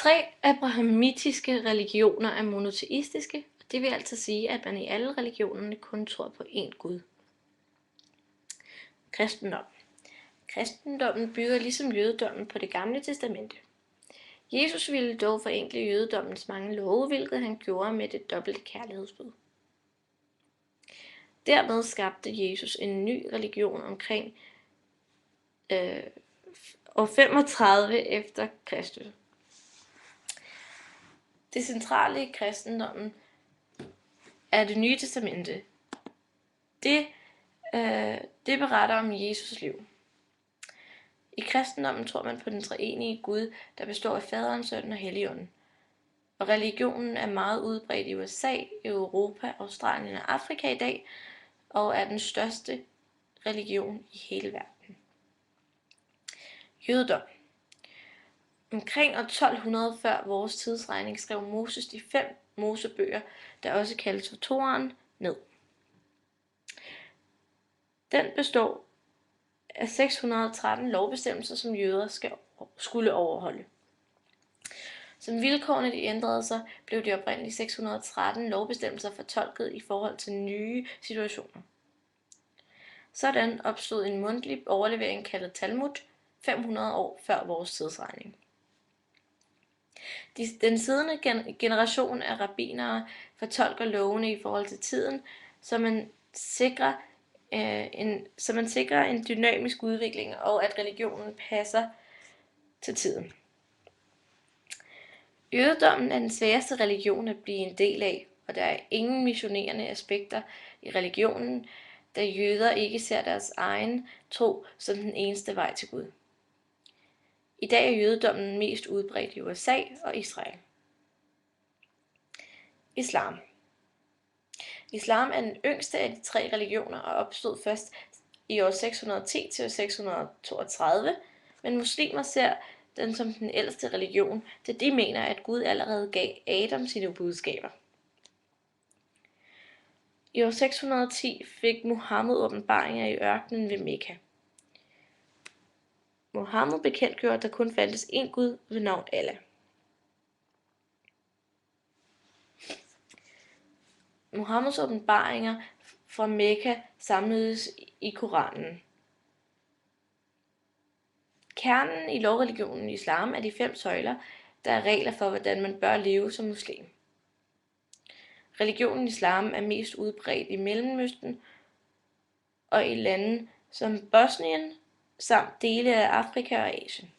3 abrahamitiske religioner er monoteistiske, og det vil altså sige, at man i alle religionerne kun tror på én Gud. Kristendom. Kristendommen bygger ligesom jødedommen på det gamle testamente. Jesus ville dog forenkle jødedommens mange love, hvilket han gjorde med det dobbelte kærlighedsbud. Dermed skabte Jesus en ny religion omkring år 35 efter Kristus. Det centrale i kristendommen er det nye testamente. Det beretter om Jesus' liv. I kristendommen tror man på den treenige Gud, der består af Faderen, Sønnen og Helligånden. Og religionen er meget udbredt i USA, Europa, Australien og Afrika i dag, og er den største religion i hele verden. Jødedom. Omkring år 1200 før vores tidsregning skrev Moses de 5 Mosebøger, der også kaldes for Toraen, ned. Den består af 613 lovbestemmelser, som jøder skulle overholde. Som vilkårene de ændrede sig, blev de oprindelige 613 lovbestemmelser fortolket i forhold til nye situationer. Sådan opstod en mundtlig overlevering kaldet Talmud 500 år før vores tidsregning. Den siddende generation af rabbinere fortolker lovene i forhold til tiden, så man sikrer en dynamisk udvikling, og at religionen passer til tiden. Jødedommen er den sværeste religion at blive en del af, og der er ingen missionerende aspekter i religionen, da jøder ikke ser deres egen tro som den eneste vej til Gud. I dag er jødedommen mest udbredt i USA og Israel. Islam. Islam er den yngste af de 3 religioner og opstod først i år 610 til år 632, men muslimer ser den som den ældste religion, da de mener, at Gud allerede gav Adam sine budskaber. I år 610 fik Muhammed åbenbaringer i ørkenen ved Mekka. Muhammed bekendtgjorde, at der kun fandtes én Gud ved navn Allah. Muhammeds åbenbaringer fra Mekka samledes i Koranen. Kernen i lovreligionen islam er de 5 søjler, der er regler for, hvordan man bør leve som muslim. Religionen islam er mest udbredt i Mellemøsten og i lande som Bosnien samt dele af Afrika og Asien.